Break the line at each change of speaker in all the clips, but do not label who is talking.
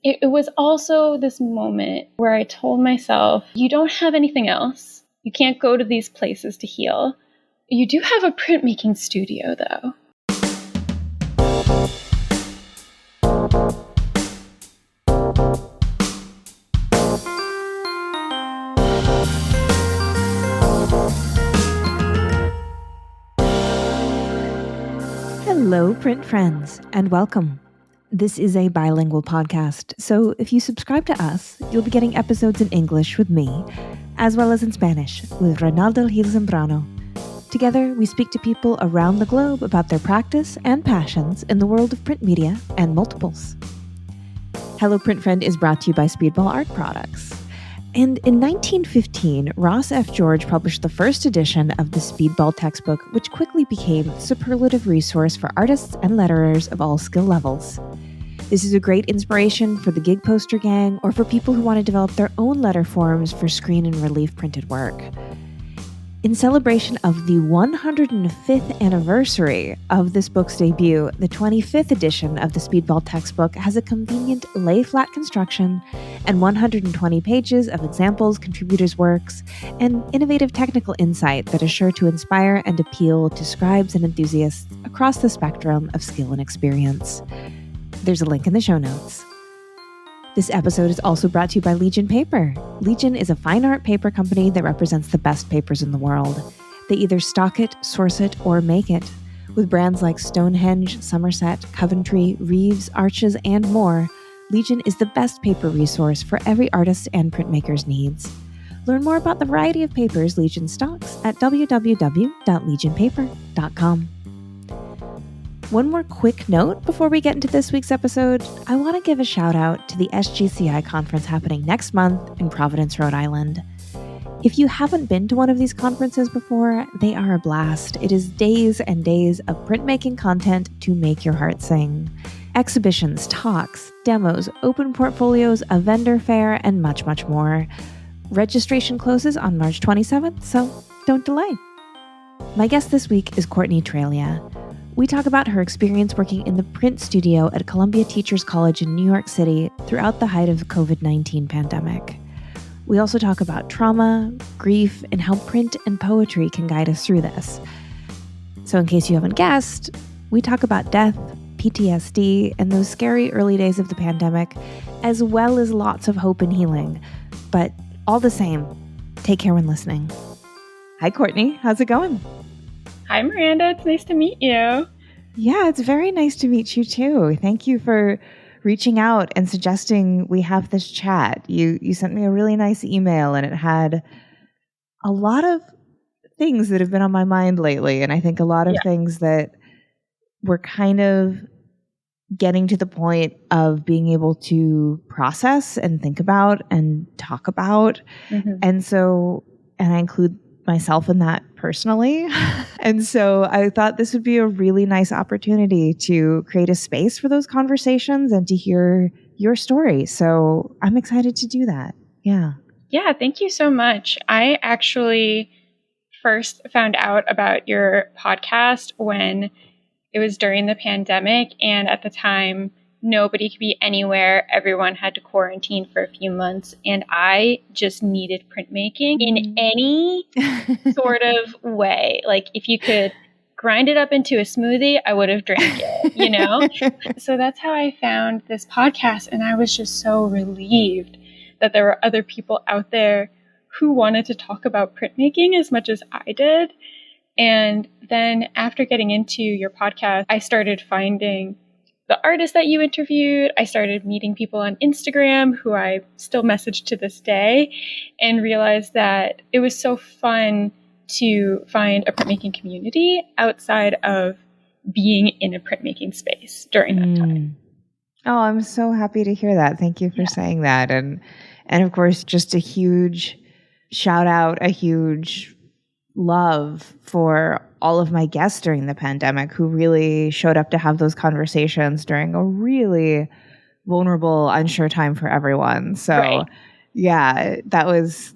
it was also this moment where I told myself, you don't have anything else. You can't go to these places to heal. You do have a printmaking studio, though.
Hello, print friends, and welcome. This is a bilingual podcast, so if you subscribe to us, you'll be getting episodes in English with me, as well as in Spanish with Ronaldo Gil Zambrano. Together, we speak to people around the globe about their practice and passions in the world of print media and multiples. Hello, Print Friend is brought to you by Speedball Art Products. And in 1915, Ross F. George published the first edition of the Speedball textbook, which quickly became a superlative resource for artists and letterers of all skill levels. This is a great inspiration for the gig poster gang or for people who want to develop their own letter forms for screen and relief printed work. In celebration of the 105th anniversary of this book's debut, the 25th edition of the Speedball textbook has a convenient lay-flat construction and 120 pages of examples, contributors' works, and innovative technical insight that is sure to inspire and appeal to scribes and enthusiasts across the spectrum of skill and experience. There's a link in the show notes. This episode is also brought to you by Legion Paper. Legion is a fine art paper company that represents the best papers in the world. They either stock it, source it, or make it. With brands like Stonehenge, Somerset, Coventry, Reeves, Arches, and more, Legion is the best paper resource for every artist and printmaker's needs. Learn more about the variety of papers Legion stocks at www.legionpaper.com. One more quick note before we get into this week's episode. I want to give a shout out to the SGCI conference happening next month in Providence, Rhode Island. If you haven't been to one of these conferences before, they are a blast. It is days and days of printmaking content to make your heart sing. Exhibitions, talks, demos, open portfolios, a vendor fair, and much, much more. Registration closes on March 27th, so don't delay. My guest this week is Courtney Treglia. We talk about her experience working in the print studio at Columbia Teachers College in New York City throughout the height of the COVID-19 pandemic. We also talk about trauma, grief, and how print and poetry can guide us through this. So in case you haven't guessed, we talk about death, PTSD, and those scary early days of the pandemic, as well as lots of hope and healing. But all the same, take care when listening. Hi, Courtney. How's it going?
Hi, Miranda. It's nice to meet you.
Yeah, it's very nice to meet you too. Thank you for reaching out and suggesting we have this chat. You sent me a really nice email and it had a lot of things that have been on my mind lately. And I think a lot of things that we're kind of getting to the point of being able to process and think about and talk about. Mm-hmm. And I include myself in that personally. And so I thought this would be a really nice opportunity to create a space for those conversations and to hear your story. So I'm excited to do that. Yeah.
Yeah, thank you so much. I actually first found out about your podcast when it was during the pandemic. And at the time, nobody could be anywhere. Everyone had to quarantine for a few months. And I just needed printmaking in any sort of way. Like if you could grind it up into a smoothie, I would have drank it, you know? So that's how I found this podcast. And I was just so relieved that there were other people out there who wanted to talk about printmaking as much as I did. And then after getting into your podcast, I started finding the artists that you interviewed. I started meeting people on Instagram who I still message to this day and realized that it was so fun to find a printmaking community outside of being in a printmaking space during that time.
Oh, I'm so happy to hear that. Thank you for saying that. And of course, just a huge shout out, a huge love for all of my guests during the pandemic who really showed up to have those conversations during a really vulnerable, unsure time for everyone. So yeah, that was,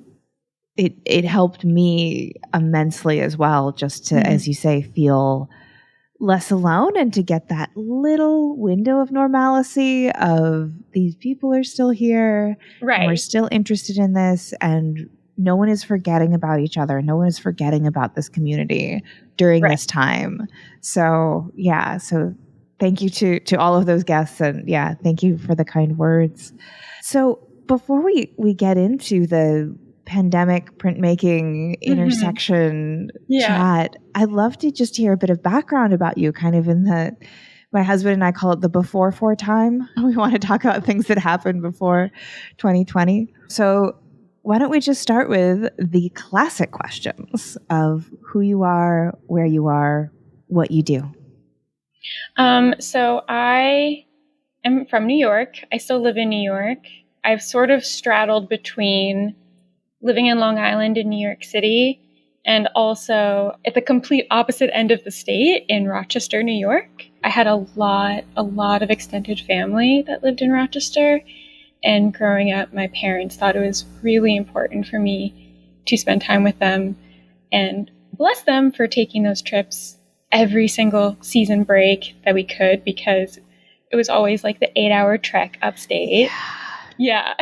it helped me immensely as well, just to, as you say, feel less alone and to get that little window of normalcy of these people are still here and we're
Right.
still interested in this, and no one is forgetting about each other. No one is forgetting about this community during
Right.
this time. So yeah, so thank you to all of those guests, and yeah, thank you for the kind words. So before we get into the pandemic printmaking intersection
Yeah.
chat, I'd love to just hear a bit of background about you, kind of in the, my husband and I call it the before time. We want to talk about things that happened before 2020. So why don't we just start with the classic questions of who you are, where you are, what you do?
So I am from New York. I still live in New York. I've sort of straddled between living in Long Island in New York City and also at the complete opposite end of the state in Rochester, New York. I had a lot of extended family that lived in Rochester. And growing up, my parents thought it was really important for me to spend time with them, and bless them for taking those trips every single season break that we could, because it was always like the 8-hour trek upstate. Yeah.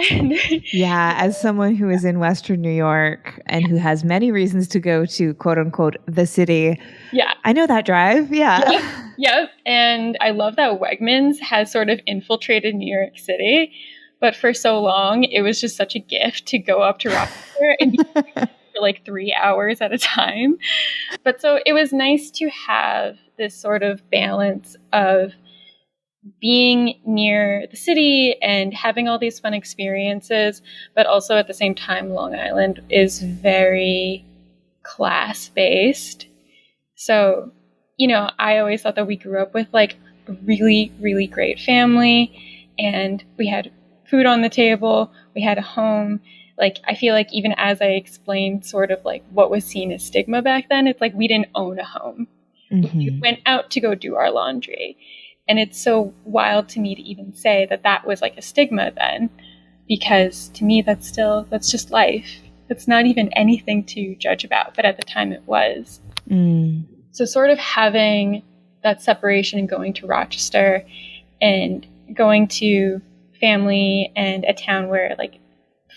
Yeah, as someone who is in Western New York and who has many reasons to go to quote unquote the city.
Yeah.
I know that drive. Yeah.
Yep. And I love that Wegmans has sort of infiltrated New York City. But for so long, it was just such a gift to go up to Rochester and be for like 3 hours at a time. But so it was nice to have this sort of balance of being near the city and having all these fun experiences, but also at the same time, Long Island is very class-based. So, you know, I always thought that we grew up with like a really, really great family, and we had food on the table, we had a home. Like, I feel like even as I explained sort of like what was seen as stigma back then, it's like we didn't own a home. We went out to go do our laundry. And it's so wild to me to even say that that was like a stigma then, because to me that's just life. It's not even anything to judge about, but at the time it was. So sort of having that separation and going to Rochester and going to family and a town where like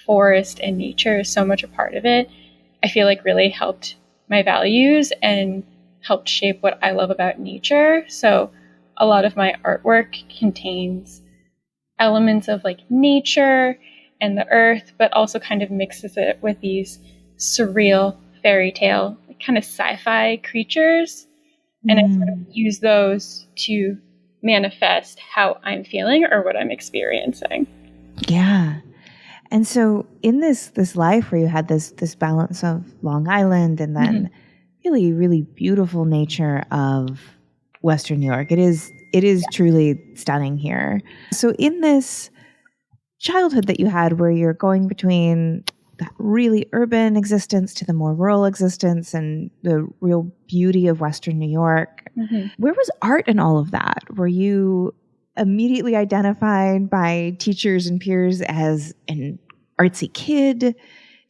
forest and nature is so much a part of it, I feel like really helped my values and helped shape what I love about nature. So a lot of my artwork contains elements of like nature and the earth, but also kind of mixes it with these surreal fairy tale, kind of sci-fi creatures. And I sort of use those to manifest how I'm feeling or what I'm experiencing.
Yeah. And so in this life where you had this balance of Long Island and then really, really beautiful nature of Western New York, it is truly stunning here. So in this childhood that you had where you're going between that really urban existence to the more rural existence and the real beauty of Western New York, where was art in all of that? Were you immediately identified by teachers and peers as an artsy kid?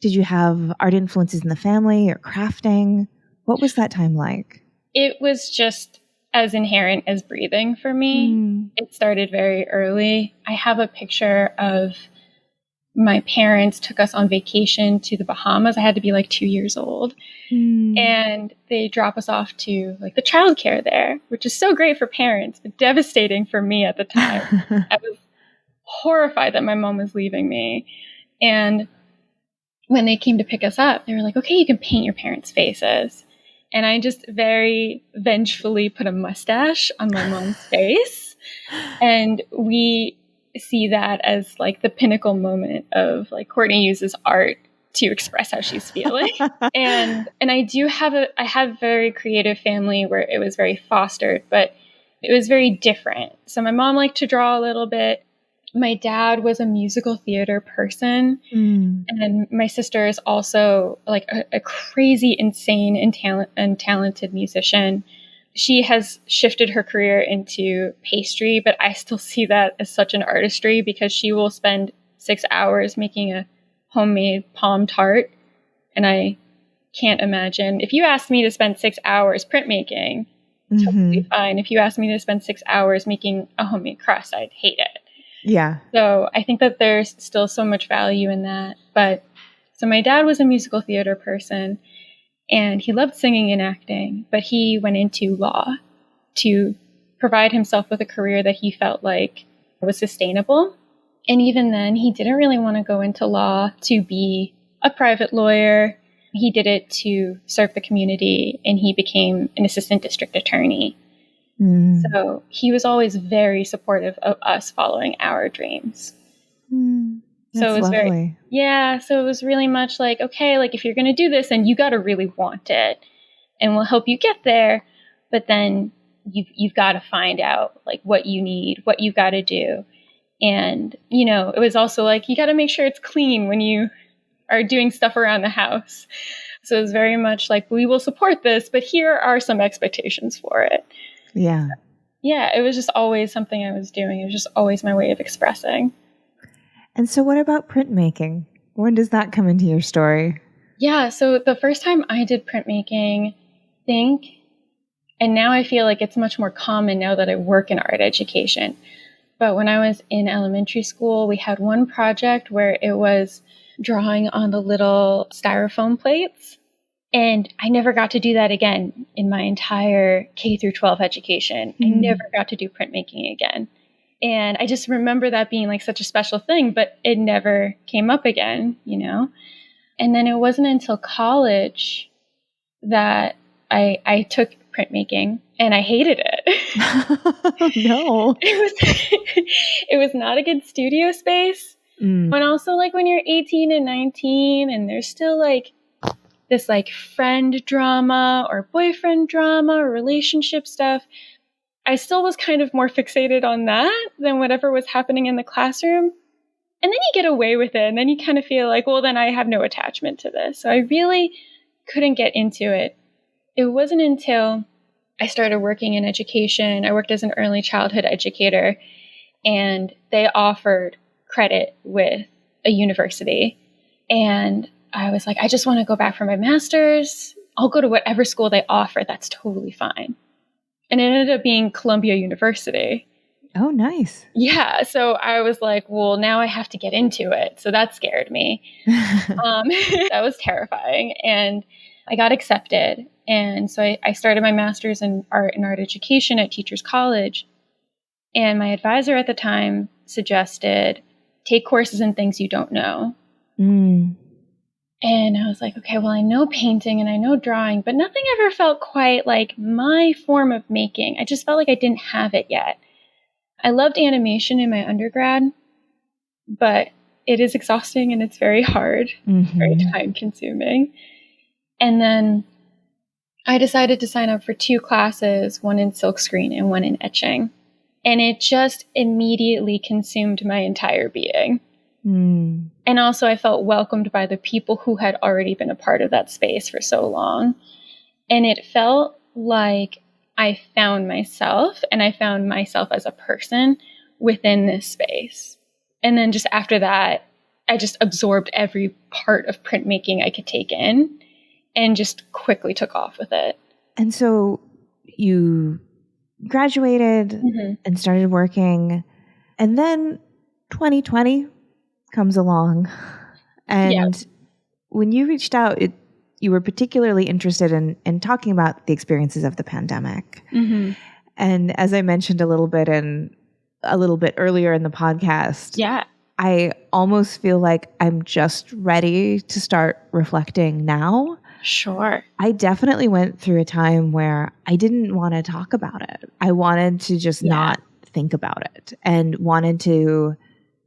Did you have art influences in the family or crafting? What was that time like?
It was just as inherent as breathing for me. It started very early. I have a picture of my parents took us on vacation to the Bahamas. I had to be like 2 years old. And they drop us off to like the childcare there, which is so great for parents, but devastating for me at the time. I was horrified that my mom was leaving me. And when they came to pick us up, they were like, okay, you can paint your parents' faces. And I just very vengefully put a mustache on my mom's face. And we see that as like the pinnacle moment of like Courtney uses art to express how she's feeling. and I have a very creative family where it was very fostered, but it was very different. So my mom liked to draw a little bit. My dad was a musical theater person. And my sister is also like a crazy, insane and talented musician. She has shifted her career into pastry, but I still see that as such an artistry because she will spend 6 hours making a homemade palm tart. And I can't imagine. If you asked me to spend 6 hours printmaking, totally fine. If you asked me to spend 6 hours making a homemade crust, I'd hate it.
Yeah.
So I think that there's still so much value in that. But so my dad was a musical theater person, and he loved singing and acting, but he went into law to provide himself with a career that he felt like was sustainable. And even then, he didn't really want to go into law to be a private lawyer. He did it to serve the community, and he became an assistant district attorney. So he was always very supportive of us following our dreams. So it was
lovely.
So it was really much like, okay, like if you're going to do this, then you got to really want it, and we'll help you get there. But then you've got to find out like what you need, what you got to do. And, you know, it was also like, you got to make sure it's clean when you are doing stuff around the house. So it was very much like, we will support this, but here are some expectations for it.
Yeah.
Yeah, it was just always something I was doing. It was just always my way of expressing.
And so what about printmaking? When does that come into your story?
Yeah, so the first time I did printmaking, and now I feel like it's much more common now that I work in art education. But when I was in elementary school, we had one project where it was drawing on the little styrofoam plates. And I never got to do that again in my entire K through 12 education. I never got to do printmaking again. And I just remember that being like such a special thing, but it never came up again, you know? And then it wasn't until college that I took printmaking, and I hated it.
No.
It was not a good studio space. And also like when you're 18 and 19 and there's still like this like friend drama or boyfriend drama or relationship stuff, I still was kind of more fixated on that than whatever was happening in the classroom. And then you get away with it, and then you kind of feel like, well, then I have no attachment to this. So I really couldn't get into it. It wasn't until I started working in education. I worked as an early childhood educator, and they offered credit with a university. And I was like, I just want to go back for my master's. I'll go to whatever school they offer. That's totally fine. And it ended up being Columbia University.
Oh, nice.
Yeah. So I was like, well, now I have to get into it. So that scared me. That was terrifying. And I got accepted. And so I started my master's in art and art education at Teachers College. And my advisor at the time suggested, take courses in things you don't know. And I was like, okay, well, I know painting and I know drawing, but nothing ever felt quite like my form of making. I just felt like I didn't have it yet. I loved animation in my undergrad, but it is exhausting and it's very hard, very time consuming. And then I decided to sign up for 2 classes, one in silkscreen and one in etching. And it just immediately consumed my entire being. And also I felt welcomed by the people who had already been a part of that space for so long. And it felt like I found myself, and I found myself as a person within this space. And then just after that, I just absorbed every part of printmaking I could take in and just quickly took off with it.
And so you graduated and started working, and then 2020 comes along. And when you reached out, you were particularly interested in talking about the experiences of the pandemic. And as I mentioned a little bit earlier in the podcast, I almost feel like I'm just ready to start reflecting now.
Sure.
I definitely went through a time where I didn't want to talk about it. I wanted to just not think about it, and wanted to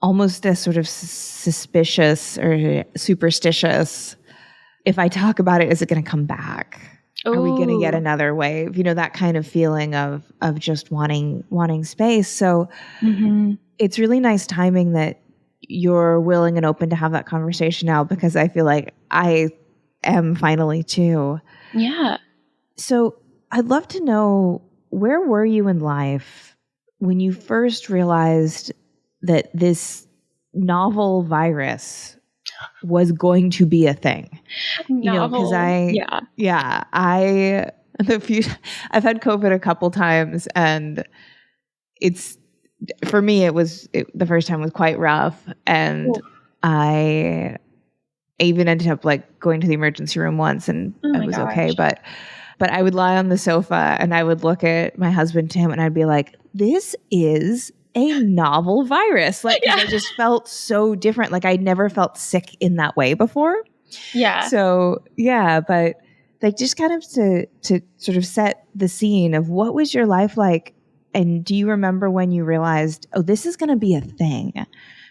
almost this sort of suspicious or superstitious, if I talk about it, is it going to come back? Are we going to get another wave? You know, that kind of feeling of just wanting space. So it's really nice timing that you're willing and open to have that conversation now, because I feel like I am finally too.
Yeah.
So I'd love to know, where were you in life when you first realized that this novel virus was going to be a thing? You know, because I The few I've had COVID a couple times, and it's for me. The first time was quite rough, and
Ooh.
I even ended up like going to the emergency room once, and
Oh
it
my
was okay.
gosh.
But I would lie on the sofa and I would look at my husband Tim, and I'd be like, "This is a novel virus." Like, because
Yeah.
I just felt so different. Like I'd never felt sick in that way before.
Yeah.
So yeah, but like just kind of to sort of set the scene of what was your life like, and do you remember when you realized, oh, this is going to be a thing?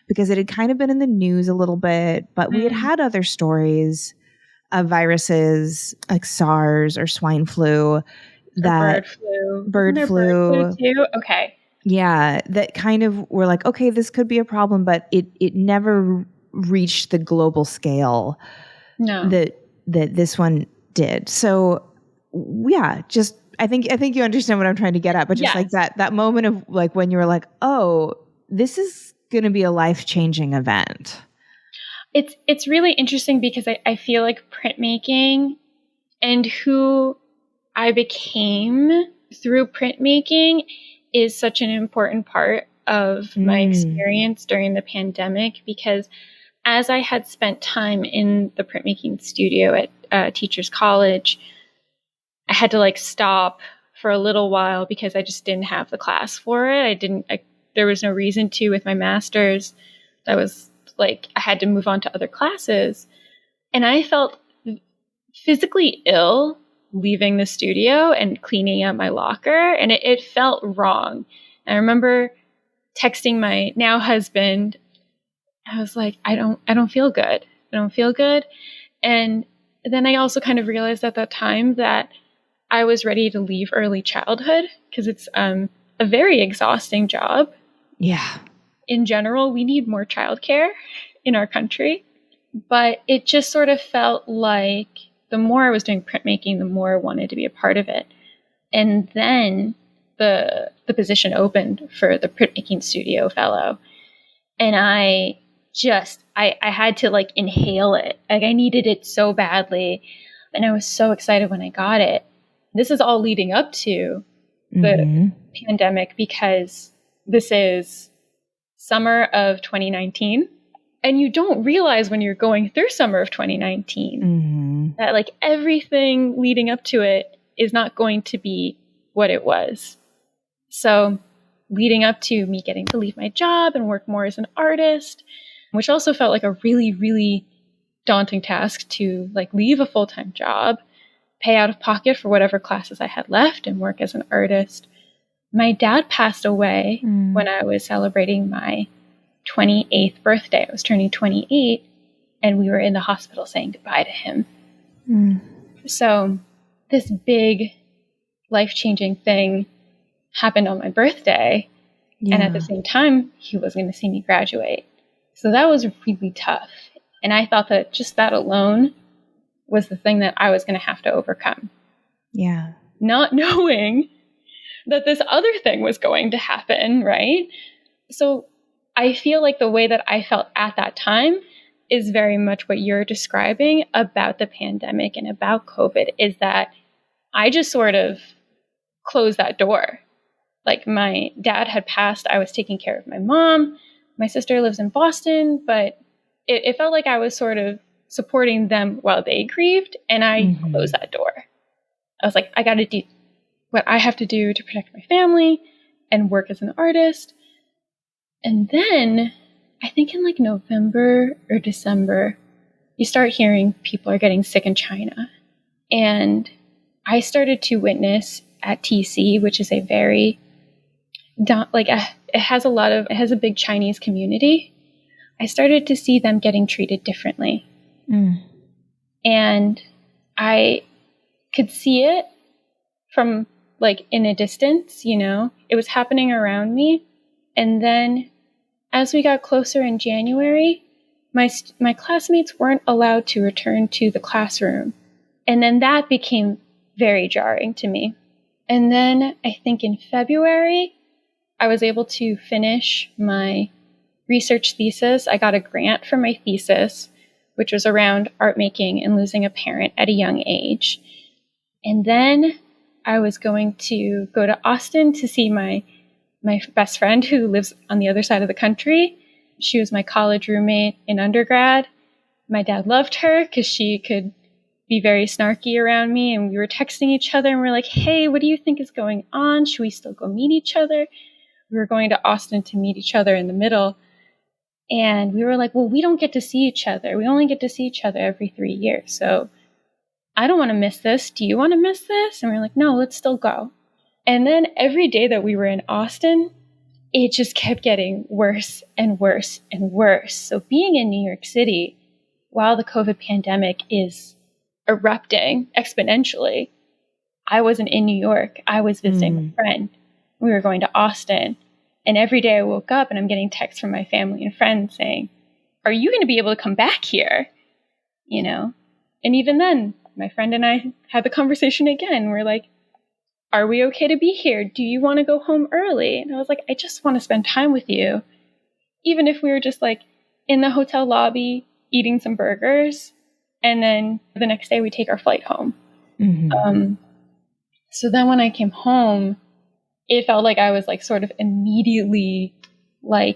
Because it had kind of been in the news a little bit, but we had other stories of viruses like SARS or swine flu,
Or
that
bird flu. Wasn't
bird
there bird flu
flu.
too? Okay.
Yeah, that kind of were like, okay, this could be a problem, but it never reached the global scale
No.
that this one did. So yeah, just I think you understand what I'm trying to get at, but just like
Yes.
that moment of like when you were like, oh, this is going to be a life-changing event.
It's really interesting because I feel like printmaking and who I became through printmaking is such an important part of my experience during the pandemic, because as I had spent time in the printmaking studio at Teachers College, I had to like stop for a little while because I just didn't have the class for it. There was no reason to with my master's. That was like, I had to move on to other classes. And I felt physically ill leaving the studio and cleaning out my locker, and it felt wrong. And I remember texting my now husband. I was like, I don't feel good. I don't feel good. And then I also kind of realized at that time that I was ready to leave early childhood because it's a very exhausting job.
Yeah.
In general, we need more childcare in our country. But it just sort of felt like the more I was doing printmaking, the more I wanted to be a part of it. And then the position opened for the printmaking studio fellow. And I had to like inhale it. Like I needed it so badly. And I was so excited when I got it. This is all leading up to the pandemic, because this is summer of 2019. And you don't realize when you're going through summer of 2019 that like everything leading up to it is not going to be what it was. So leading up to me getting to leave my job and work more as an artist, which also felt like a really, really daunting task to like leave a full-time job, pay out of pocket for whatever classes I had left, and work as an artist. My dad passed away when I was celebrating my 28th birthday. I was turning 28, and we were in the hospital saying goodbye to him. So this big life-changing thing happened on my birthday, and at the same time, he was going to see me graduate. So that was really tough. And I thought that just that alone was the thing that I was going to have to overcome.
Yeah.
Not knowing that this other thing was going to happen, right? So I feel like the way that I felt at that time is very much what you're describing about the pandemic and about COVID, is that I just sort of closed that door. Like my dad had passed, I was taking care of my mom. My sister lives in Boston, but it felt like I was sort of supporting them while they grieved, and I closed that door. I was like, I got to do what I have to do to protect my family and work as an artist. And then I think in like November or December, you start hearing people are getting sick in China. And I started to witness at TC, which is a very, it has a big Chinese community. I started to see them getting treated differently. And I could see it from like in a distance, you know, it was happening around me. And then as we got closer in January, my classmates weren't allowed to return to the classroom. And then that became very jarring to me. And then I think in February, I was able to finish my research thesis. I got a grant for my thesis, which was around art making and losing a parent at a young age. And then I was going to go to Austin to see my best friend who lives on the other side of the country. She was my college roommate in undergrad. My dad loved her because she could be very snarky around me, and we were texting each other and we're like, hey, what do you think is going on? Should we still go meet each other? We were going to Austin to meet each other in the middle. And we were like, well, we don't get to see each other. We only get to see each other every 3 years. So I don't want to miss this. Do you want to miss this? And we were like, no, let's still go. And then every day that we were in Austin, it just kept getting worse and worse and worse. So being in New York City while the COVID pandemic is erupting exponentially, I wasn't in New York. I was visiting a friend. We were going to Austin. And every day I woke up and I'm getting texts from my family and friends saying, are you going to be able to come back here? You know? And even then, my friend and I had the conversation again. We're like, are we okay to be here? Do you want to go home early? And I was like, I just want to spend time with you. Even if we were just like in the hotel lobby eating some burgers, and then the next day we take our flight home. So then when I came home, it felt like I was like sort of immediately I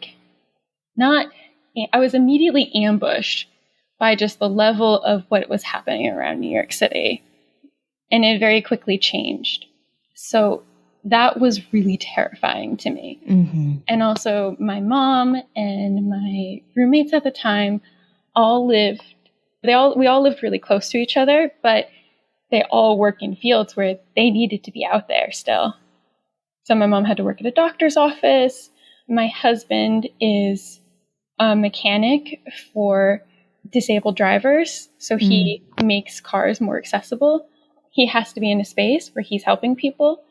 was immediately ambushed by just the level of what was happening around New York City. And it very quickly changed. So that was really terrifying to me. And also my mom and my roommates at the time we all lived really close to each other, but they all work in fields where they needed to be out there still. So my mom had to work at a doctor's office. My husband is a mechanic for disabled drivers. So he makes cars more accessible. He has to be in a space where he's helping people.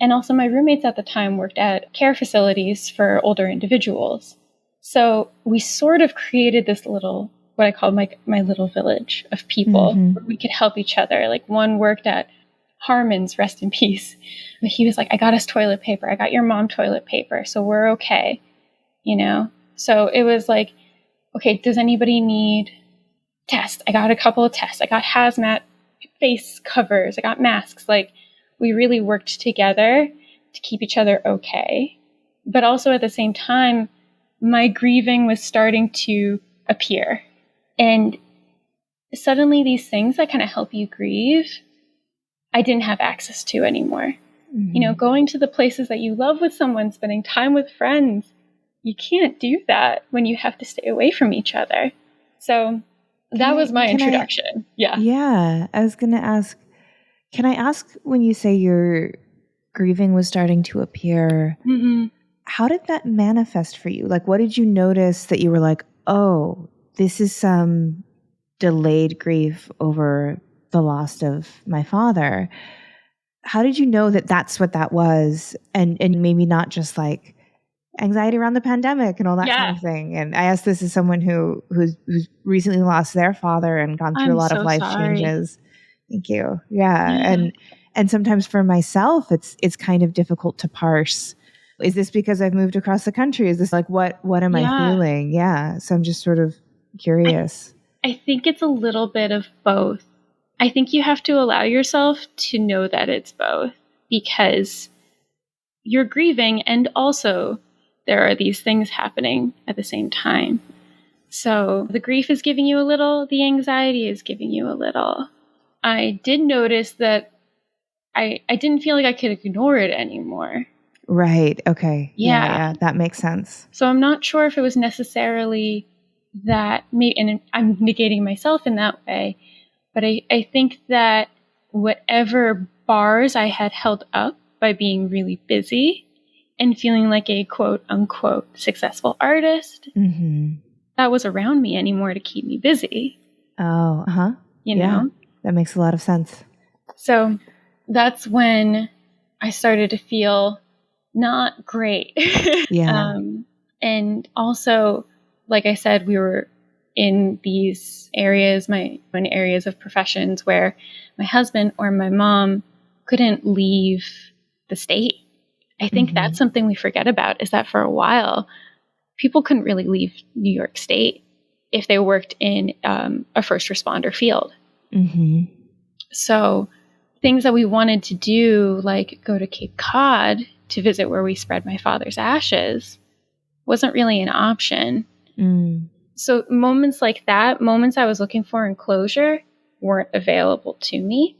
And also my roommates at the time worked at care facilities for older individuals. So we sort of created this little, what I call my little village of people where we could help each other. Like one worked at Harmon's, rest in peace. But he was like, I got us toilet paper. I got your mom toilet paper. So we're okay. You know? So it was like, okay, does anybody need tests? I got a couple of tests. I got hazmat face covers. I got masks. Like we really worked together to keep each other okay. But also at the same time, my grieving was starting to appear. And suddenly these things that kind of help you grieve, I didn't have access to anymore. You know, going to the places that you love with someone, spending time with friends, you can't do that when you have to stay away from each other. So that was my introduction.
Yeah. I was going to ask, can I ask, when you say your grieving was starting to appear, how did that manifest for you? Like, what did you notice that you were like, oh, this is some delayed grief over the loss of my father? How did you know that that's what that was? And maybe not just like anxiety around the pandemic and all that kind of thing. And I ask this as someone who's recently lost their father and gone through a lot of life changes. Thank you. Yeah. And sometimes for myself, it's kind of difficult to parse. Is this because I've moved across the country? Is this like, what am I feeling? Yeah. So I'm just sort of curious.
I think it's a little bit of both. I think you have to allow yourself to know that it's both, because you're grieving and also there are these things happening at the same time. So the grief is giving you a little, the anxiety is giving you a little. I did notice that I didn't feel like I could ignore it anymore.
Right. Okay. Yeah. That makes sense.
So I'm not sure if it was necessarily that, and I'm negating myself in that way, but I think that whatever bars I had held up by being really busy and feeling like a quote unquote successful artist, that was around me anymore to keep me busy.
Oh,
You know?
That makes a lot of sense.
So that's when I started to feel not great. And also, like I said, we were in these areas, in areas of professions where my husband or my mom couldn't leave the state. I think that's something we forget about, is that for a while, people couldn't really leave New York State if they worked in a first responder field. So things that we wanted to do, like go to Cape Cod to visit where we spread my father's ashes, wasn't really an option. So moments like that, moments I was looking for in closure, weren't available to me.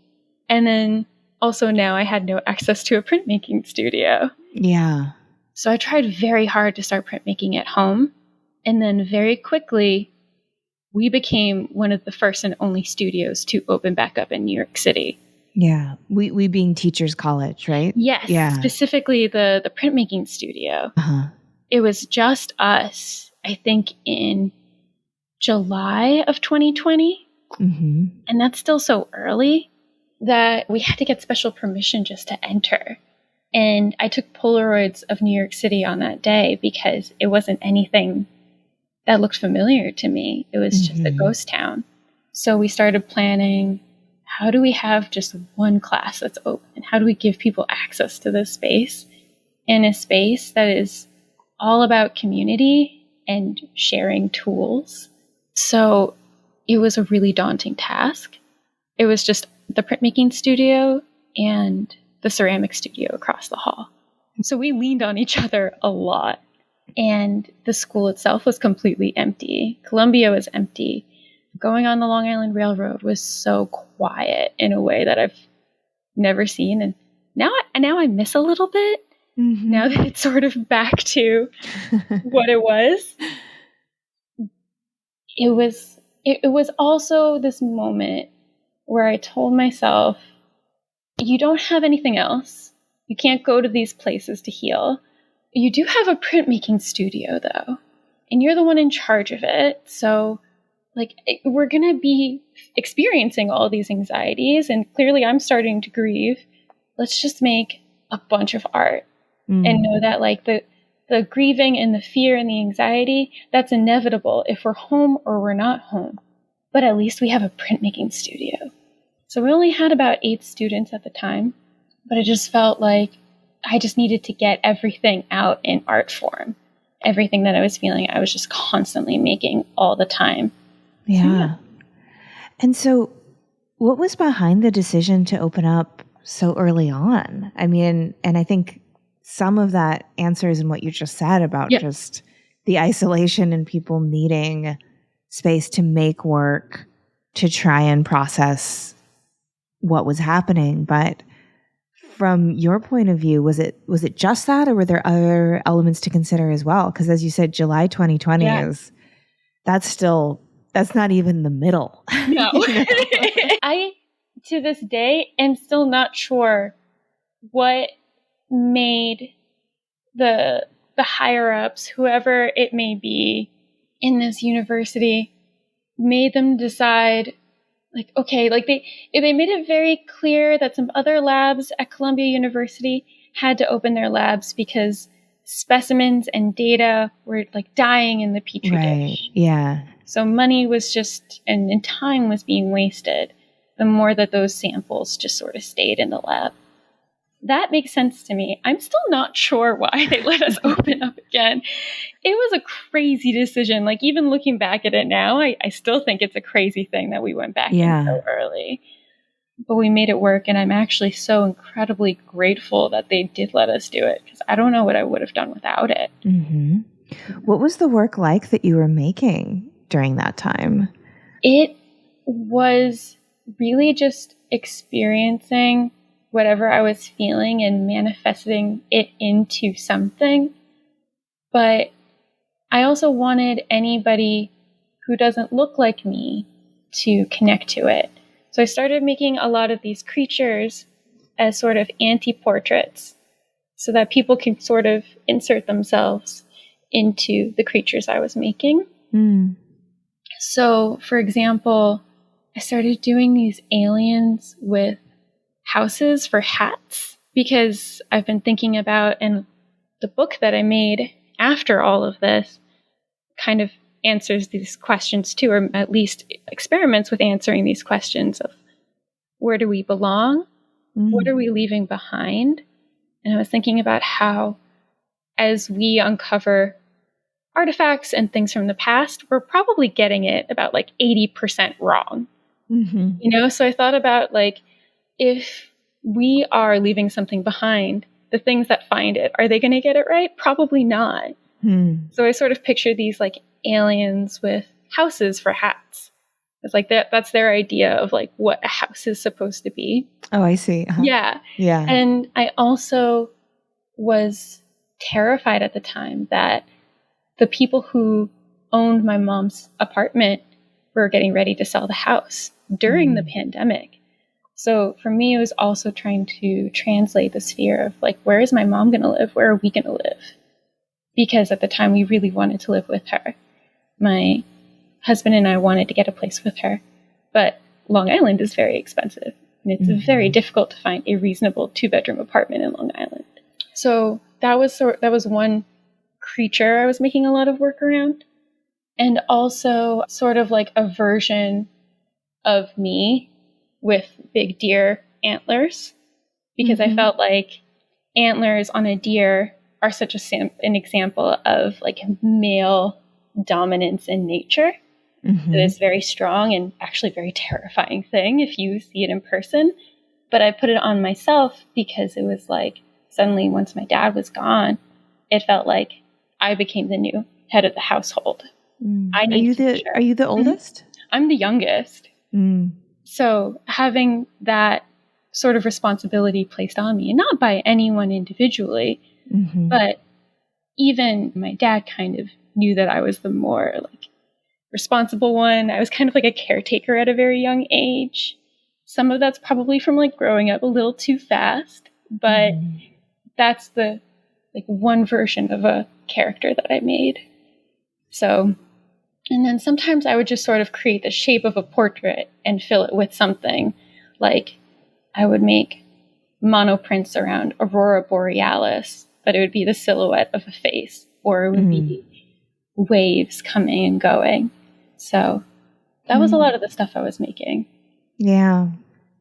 And then also now I had no access to a printmaking studio.
Yeah.
So I tried very hard to start printmaking at home. And then very quickly, we became one of the first and only studios to open back up in New York City.
Yeah. We being Teachers College, right?
Yes,
Yeah.
specifically the printmaking studio.
Uh-huh.
It was just us, I think, in July of 2020.
Mm-hmm.
And that's still so early that we had to get special permission just to enter. And I took Polaroids of New York City on that day because it wasn't anything that looked familiar to me. It was just a ghost town. So we started planning, how do we have just one class that's open? How do we give people access to this space, in a space that is all about community and sharing tools? So it was a really daunting task. It was just the printmaking studio and the ceramic studio across the hall. So we leaned on each other a lot. And the school itself was completely empty. Columbia was empty. Going on the Long Island Railroad was so quiet in a way that I've never seen. And now I miss a little bit, now that it's sort of back to what it was. It was also this moment where I told myself, you don't have anything else. You can't go to these places to heal. You do have a printmaking studio, though, and you're the one in charge of it. So, like, we're going to be experiencing all these anxieties, and clearly I'm starting to grieve. Let's just make a bunch of art and know that, like, the grieving and the fear and the anxiety, that's inevitable if we're home or we're not home. But at least we have a printmaking studio. So we only had about 8 students at the time, but it just felt like I just needed to get everything out in art form. Everything that I was feeling, I was just constantly making all the time.
Yeah. And so what was behind the decision to open up so early on? I mean, and I think some of that answers in what you just said about just the isolation and people needing space to make work, to try and process what was happening. But from your point of view, was it just that, or were there other elements to consider as well? Because as you said, July 2020 that's not even the middle.
No. I, to this day, am still not sure what made the higher ups, whoever it may be in this university, made them decide, like, okay, like they made it very clear that some other labs at Columbia University had to open their labs because specimens and data were like dying in the petri dish.
Yeah.
So money was just, and time was being wasted the more that those samples just sort of stayed in the lab. That makes sense to me. I'm still not sure why they let us open up again. It was a crazy decision. Like, even looking back at it now, I still think it's a crazy thing that we went back in so early. But we made it work, and I'm actually so incredibly grateful that they did let us do it, because I don't know what I would have done without it.
What was the work like that you were making during that time?
It was really just experiencing whatever I was feeling and manifesting it into something. But I also wanted anybody who doesn't look like me to connect to it. So I started making a lot of these creatures as sort of anti-portraits so that people can sort of insert themselves into the creatures I was making. So, for example, I started doing these aliens with houses for hats, because I've been thinking about, and the book that I made after all of this kind of answers these questions too, or at least experiments with answering these questions of where do we belong? What are we leaving behind? And I was thinking about how, as we uncover artifacts and things from the past, we're probably getting it about like 80% wrong. You know, so I thought about, like, if we are leaving something behind. The things that find it, are they going to get it right? Probably not. So I sort of picture these like aliens with houses for hats. It's like that's their idea of like what a house is supposed to be.
Oh, I see. Uh-huh.
Yeah.
Yeah.
And I also was terrified at the time that the people who owned my mom's apartment were getting ready to sell the house during the pandemic. So for me, it was also trying to translate this fear of like, where is my mom going to live? Where are we going to live? Because at the time we really wanted to live with her. My husband and I wanted to get a place with her, but Long Island is very expensive and it's very difficult to find a reasonable 2-bedroom apartment in Long Island. So that was one creature I was making a lot of work around, and also sort of like a version of me with big deer antlers, because I felt like antlers on a deer are such an example of like male dominance in nature. It is very strong and actually very terrifying thing if you see it in person. But I put it on myself because it was like suddenly once my dad was gone, it felt like I became the new head of the household.
Are you the oldest?
I'm the youngest. So having that sort of responsibility placed on me, not by anyone individually, but even my dad kind of knew that I was the more like responsible one. I was kind of like a caretaker at a very young age. Some of that's probably from like growing up a little too fast, but that's the like one version of a character that I made. So, and then sometimes I would just sort of create the shape of a portrait and fill it with something. Like I would make monoprints around Aurora Borealis, but it would be the silhouette of a face, or it would be waves coming and going. So that was a lot of the stuff I was making.
Yeah.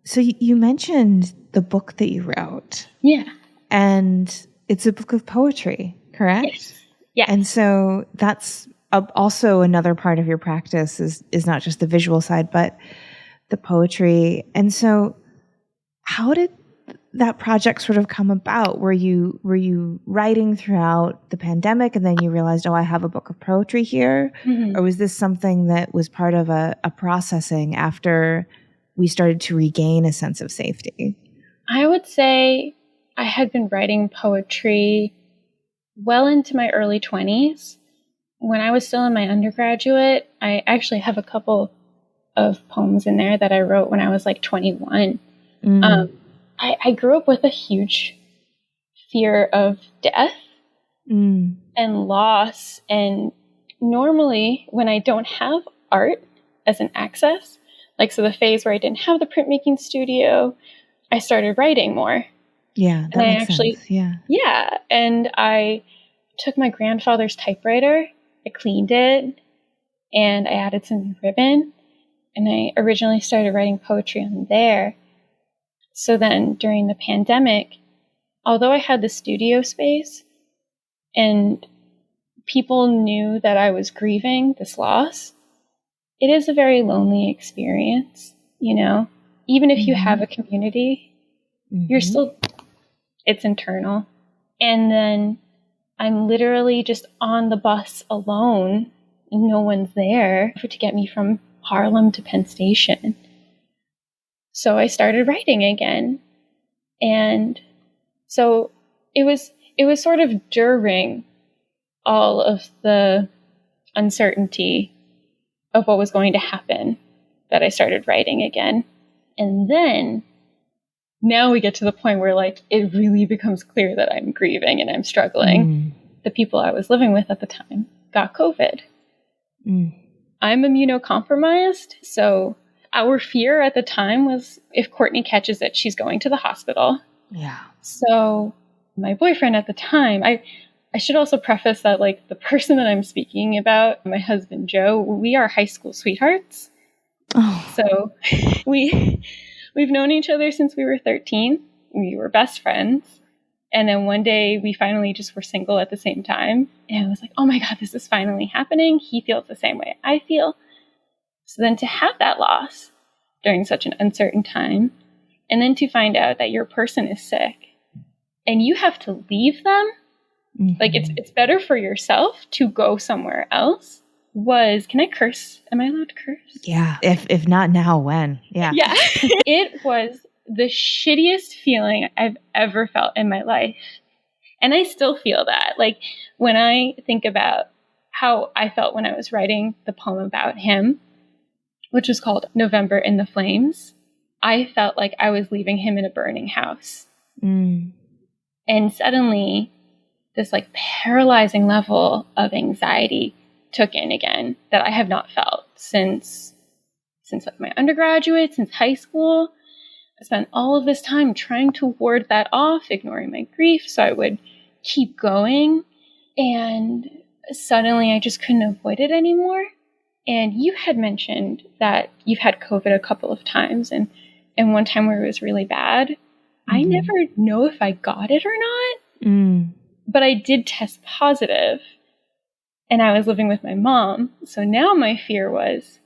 So you mentioned the book that you wrote.
Yeah.
And it's a book of poetry, correct?
Yes. Yeah.
And so that's also another part of your practice is not just the visual side, but the poetry. And so how did that project sort of come about? Were you writing throughout the pandemic and then you realized, oh, I have a book of poetry here? Or was this something that was part of a processing after we started to regain a sense of safety?
I would say I had been writing poetry well into my early 20s. When I was still in my undergraduate, I actually have a couple of poems in there that I wrote when I was like 21. I grew up with a huge fear of death and loss. And normally when I don't have art as an access, like so the phase where I didn't have the printmaking studio, I started writing more.
Yeah, that makes sense. Yeah.
Yeah. And I took my grandfather's typewriter, I cleaned it, and I added some ribbon. And I originally started writing poetry on there. So then during the pandemic, although I had the studio space and people knew that I was grieving this loss, it is a very lonely experience, you know? Even if you have a community, you're still, it's internal. And then I'm literally just on the bus alone and no one's there to get me from Harlem to Penn Station. So I started writing again. And so it was sort of during all of the uncertainty of what was going to happen that I started writing again. And then now we get to the point where like it really becomes clear that I'm grieving and I'm struggling. The people I was living with at the time got COVID. I'm immunocompromised, so our fear at the time was if Courtney catches it, she's going to the hospital.
Yeah.
So my boyfriend at the time, I should also preface that like the person that I'm speaking about, my husband Joe, we are high school sweethearts. Oh. So we've known each other since we were 13. We were best friends. And then one day we finally just were single at the same time. And I was like, oh my God, this is finally happening. He feels the same way I feel. So then to have that loss during such an uncertain time And then to find out that your person is sick and you have to leave them, like it's better for yourself to go somewhere else. Can I curse? Am I allowed to curse?
Yeah. If not now, when? Yeah.
Yeah. It was the shittiest feeling I've ever felt in my life. And I still feel that. Like when I think about how I felt when I was writing the poem about him, which was called November in the Flames, I felt like I was leaving him in a burning house. And suddenly this like paralyzing level of anxiety took in again that I have not felt since like my undergraduate, since high school. I spent all of this time trying to ward that off, ignoring my grief so I would keep going. And suddenly I just couldn't avoid it anymore. And you had mentioned that you've had COVID a couple of times, and one time where it was really bad. I never know if I got it or not, but I did test positive, and I was living with my mom. So now my fear was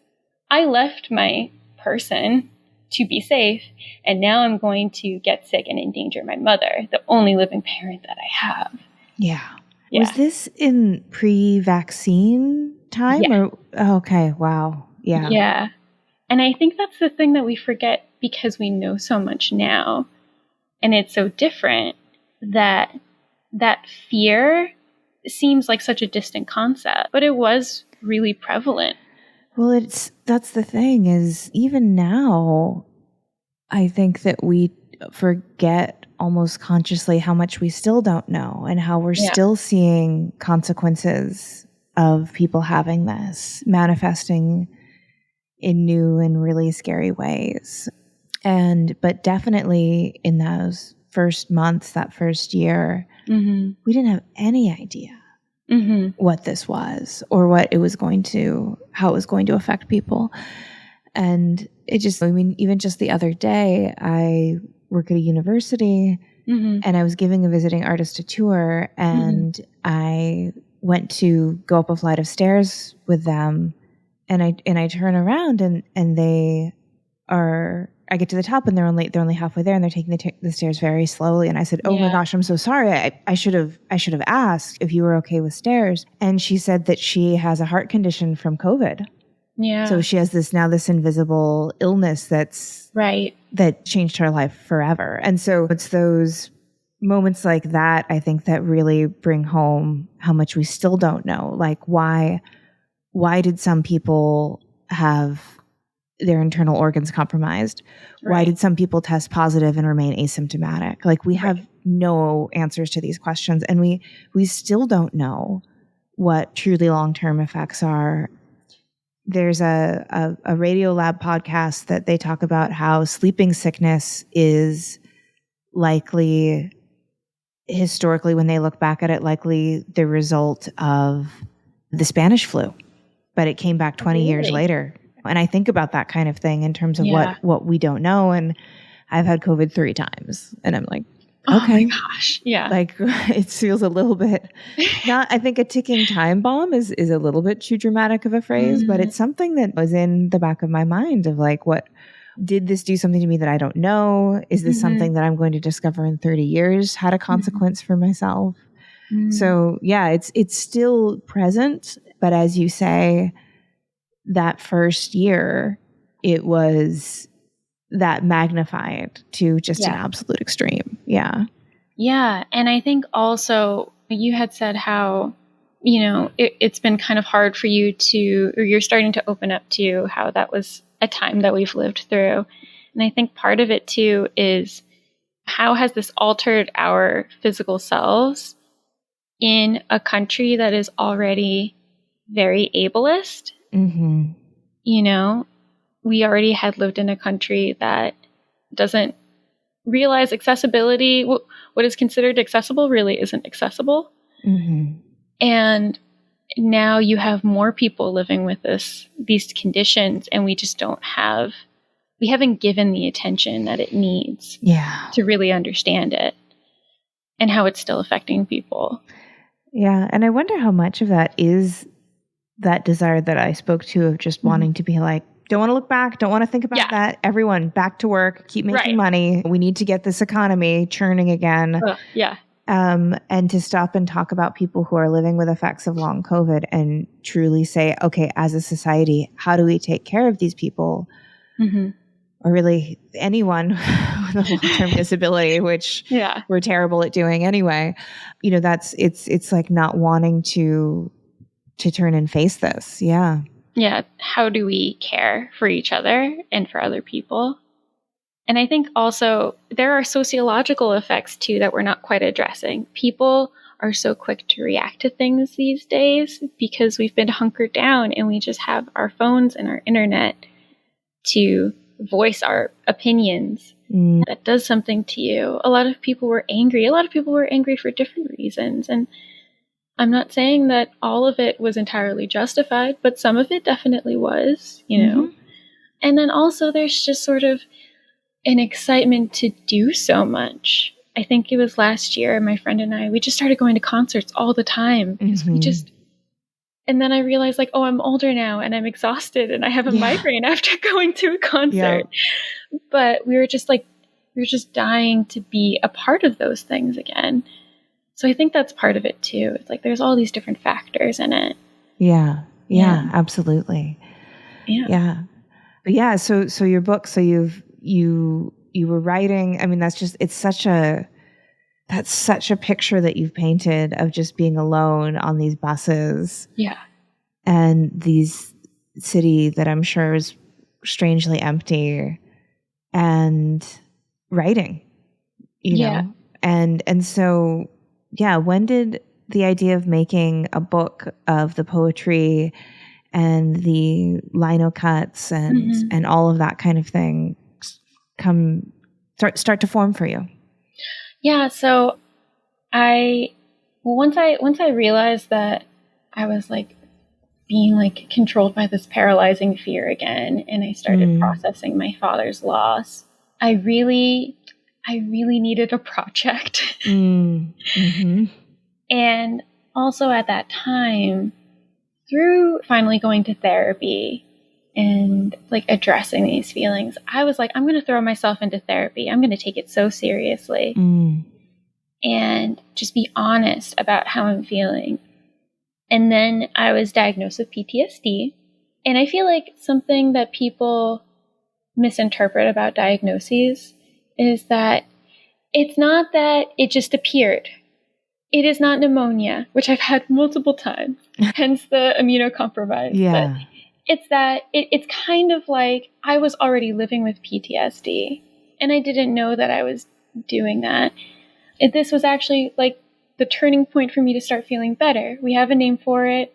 I left my person to be safe, and now I'm going to get sick and endanger my mother, the only living parent that I have.
Yeah. Was this in pre-vaccine time?
Yeah.
Okay. Wow. Yeah.
Yeah. And I think that's the thing that we forget because we know so much now. And it's so different that fear seems like such a distant concept, but it was really prevalent.
Well, that's the thing is even now, I think that we forget almost consciously how much we still don't know and how we're still seeing consequences of people having this manifesting in new and really scary ways. But definitely in those first months, that first year, we didn't have any idea what this was or how it was going to affect people. And even just the other day, I work at a university and I was giving a visiting artist a tour, and I went to go up a flight of stairs with them, and I turn around and I get to the top and they're only halfway there, and they're taking the stairs very slowly. And I said, "Oh my gosh, I'm so sorry. I should have asked if you were okay with stairs." And she said that she has a heart condition from COVID.
Yeah.
So she has this invisible illness that changed her life forever. And so it's those moments like that, I think, that really bring home how much we still don't know. Like why did some people have their internal organs compromised? Right. Why did some people test positive and remain asymptomatic? Like we have no answers to these questions, and we still don't know what truly long-term effects are. There's a Radiolab podcast that they talk about how sleeping sickness is likely, historically, when they look back at it, likely the result of the Spanish flu, but it came back 20 years later. And I think about that kind of thing in terms of what we don't know. And I've had COVID 3 times, and I'm like, okay.
Oh my gosh. Yeah.
Like it feels a little bit, I think a ticking time bomb is a little bit too dramatic of a phrase, but it's something that was in the back of my mind of like, what did this do something to me that I don't know? Is this something that I'm going to discover in 30 years had a consequence for myself? So yeah, it's still present, but as you say, that first year, it was that magnified to just an absolute extreme. Yeah.
Yeah. And I think also you had said how, it's been kind of hard for you or you're starting to open up to how that was a time that we've lived through. And I think part of it too is how has this altered our physical selves in a country that is already very ableist? We already had lived in a country that doesn't realize accessibility. What is considered accessible really isn't accessible. And now you have more people living with these conditions, and we just we haven't given the attention that it needs to really understand it and how it's still affecting people.
Yeah. And I wonder how much of that is that desire that I spoke to of just wanting to be like Don't want to look back. Don't want to think about that. Everyone back to work, keep making money. We need to get this economy churning again. And to stop and talk about people who are living with effects of long COVID and truly say, okay, as a society, how do we take care of these people? Or really anyone with a long-term disability, which we're terrible at doing anyway. You know, it's like not wanting to turn and face this. Yeah.
Yeah. How do we care for each other and for other people? And I think also there are sociological effects too that we're not quite addressing. People are so quick to react to things these days because we've been hunkered down and we just have our phones and our internet to voice our opinions. That does something to you. A lot of people were angry. A lot of people were angry for different reasons. And I'm not saying that all of it was entirely justified, but some of it definitely was, you know. And then also there's just sort of an excitement to do so much. I think it was last year, my friend and I, we just started going to concerts all the time. And then I realized like, oh, I'm older now and I'm exhausted and I have a migraine after going to a concert. But we were just dying to be a part of those things again. So I think that's part of it too. It's like there's all these different factors in it.
Yeah, absolutely. But yeah, so your book, so you were writing, I mean, that's such a picture that you've painted of just being alone on these buses.
Yeah.
And these city that I'm sure is strangely empty and writing, you know? And so, when did the idea of making a book of the poetry and the lino cuts and all of that kind of thing start to form for you?
Yeah, so once I realized that I was like being like controlled by this paralyzing fear again, and I started processing my father's loss, I really needed a project. And also at that time, through finally going to therapy and like addressing these feelings, I was like, I'm going to throw myself into therapy. I'm going to take it so seriously and just be honest about how I'm feeling. And then I was diagnosed with PTSD. And I feel like something that people misinterpret about diagnoses is that it's not that it just appeared. It is not pneumonia, which I've had multiple times, hence the immunocompromised.
Yeah.
But it's that it's kind of like I was already living with PTSD, and I didn't know that I was doing that. This was actually like the turning point for me to start feeling better. We have a name for it.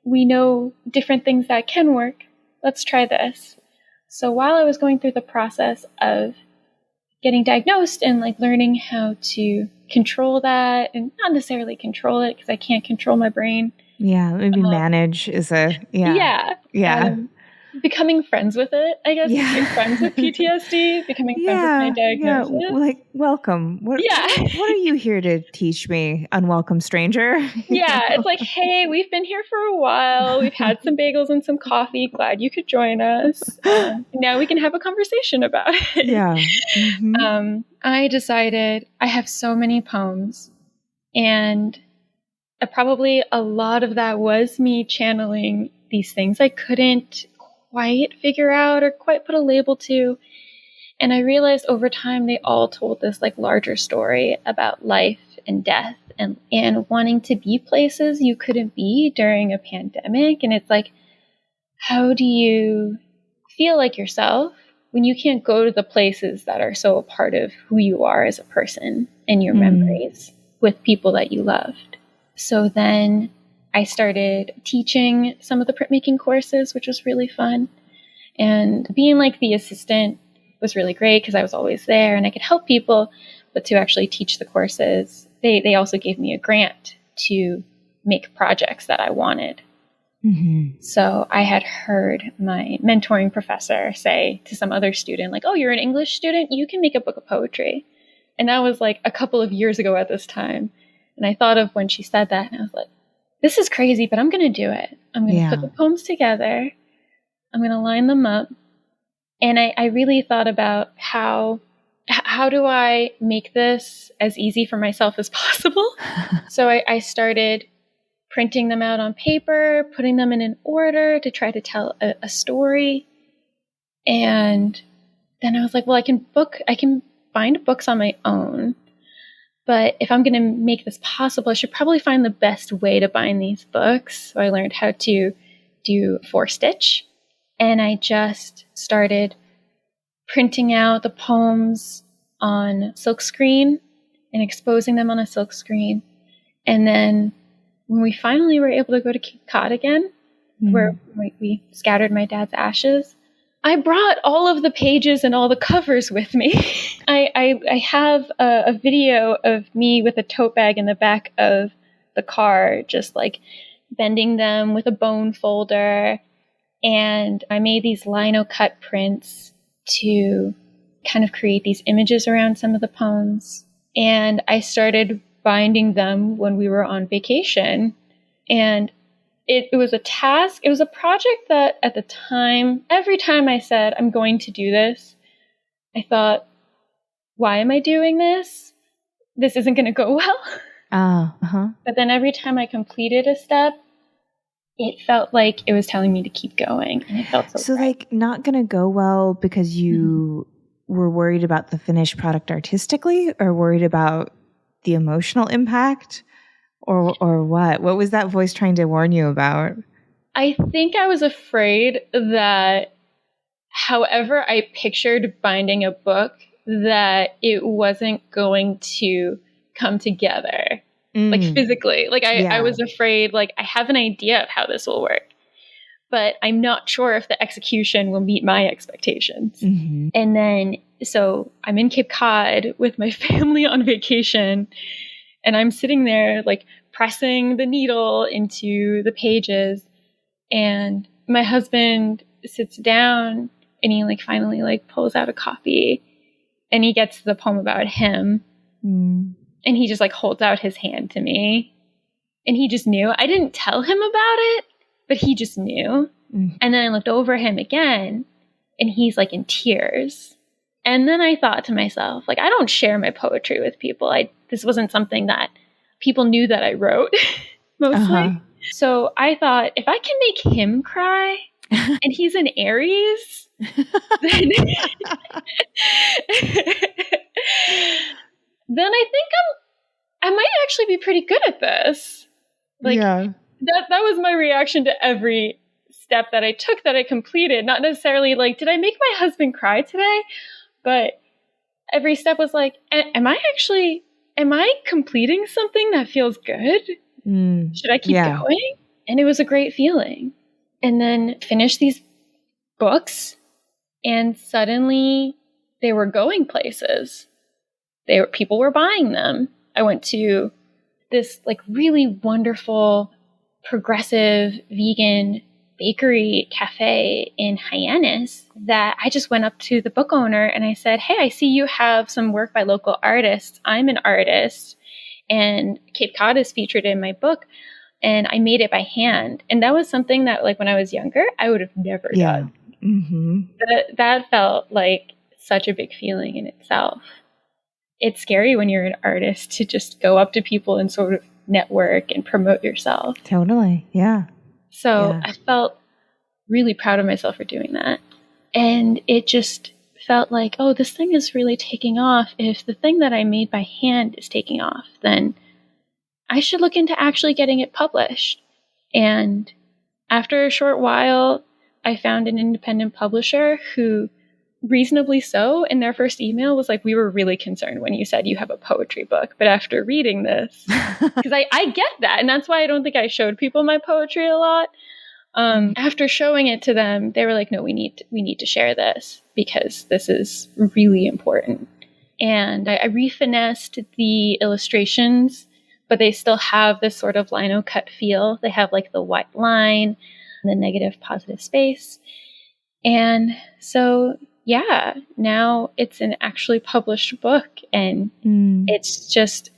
We know different things that can work. Let's try this. So while I was going through the process of getting diagnosed and like learning how to control that, and not necessarily control it because I can't control my brain.
Yeah, maybe manage is a
becoming friends with it, I guess. Becoming friends with PTSD, becoming friends with my diagnosis.
Yeah, like welcome. What are you here to teach me, unwelcome stranger?
It's like, hey, we've been here for a while. We've had some bagels and some coffee. Glad you could join us. Now we can have a conversation about it.
Yeah.
I decided I have so many poems, and probably a lot of that was me channeling these things I couldn't quite figure out or quite put a label to. And I realized over time they all told this like larger story about life and death and wanting to be places you couldn't be during a pandemic. And it's like, how do you feel like yourself when you can't go to the places that are so a part of who you are as a person and your memories with people that you loved? So then I started teaching some of the printmaking courses, which was really fun. And being like the assistant was really great because I was always there and I could help people. But to actually teach the courses, they also gave me a grant to make projects that I wanted. So I had heard my mentoring professor say to some other student, like, oh, you're an English student? You can make a book of poetry. And that was like a couple of years ago at this time. And I thought of when she said that, and I was like, this is crazy, but I'm going to do it. I'm going to put the poems together. I'm going to line them up. And I really thought about how do I make this as easy for myself as possible? So I started printing them out on paper, putting them in an order to try to tell a story. And then I was like, well, I can find books on my own. But if I'm going to make this possible, I should probably find the best way to bind these books. So I learned how to do 4-stitch. And I just started printing out the poems on silkscreen and exposing them on a silkscreen. And then when we finally were able to go to Cape Cod again, where we scattered my dad's ashes, I brought all of the pages and all the covers with me. I have a video of me with a tote bag in the back of the car, just like bending them with a bone folder. And I made these lino cut prints to kind of create these images around some of the poems. And I started binding them when we were on vacation. And it was a task. It was a project that at the time, every time I said, I'm going to do this, I thought, why am I doing this? This isn't going to go well. But then every time I completed a step, it felt like it was telling me to keep going. And it felt so right.
Like, not going to go well because you were worried about the finished product artistically, or worried about the emotional impact? Or what? What was that voice trying to warn you about?
I think I was afraid that however I pictured binding a book, that it wasn't going to come together, like physically. Like I was afraid, like I have an idea of how this will work, but I'm not sure if the execution will meet my expectations. And then, so I'm in Cape Cod with my family on vacation, and I'm sitting there like pressing the needle into the pages, and my husband sits down and he like finally like pulls out a copy, and he gets to the poem about him, and he just like holds out his hand to me, and he just knew. I didn't tell him about it, but he just knew. And then I looked over him again, and he's like in tears. And then I thought to myself, like, I don't share my poetry with people. This wasn't something that people knew that I wrote, mostly. So I thought, if I can make him cry, and he's an Aries, then, then I think I might actually be pretty good at this. Like, that was my reaction to every step that I took, that I completed. Not necessarily like, did I make my husband cry today? But every step was like, am I completing something that feels good? Should I keep going? And it was a great feeling. And then finished these books, and suddenly they were going places. People were buying them. I went to this like really wonderful, progressive, vegan bakery cafe in Hyannis that I just went up to the book owner and I said, hey, I see you have some work by local artists. I'm an artist, and Cape Cod is featured in my book, and I made it by hand. And that was something that, like, when I was younger, I would have never done. That felt like such a big feeling in itself. It's scary when you're an artist to just go up to people and sort of network and promote yourself.
Totally. Yeah.
So I felt really proud of myself for doing that. And it just felt like, oh, this thing is really taking off. If the thing that I made by hand is taking off, then I should look into actually getting it published. And after a short while, I found an independent publisher who, reasonably so, in their first email was like, we were really concerned when you said you have a poetry book. But after reading this, because I get that. And that's why I don't think I showed people my poetry a lot. After showing it to them, they were like, no, we need to share this because this is really important. And I refinessed the illustrations, but they still have this sort of lino cut feel. They have like the white line and the negative positive space. And so, yeah, now it's an actually published book, and it's just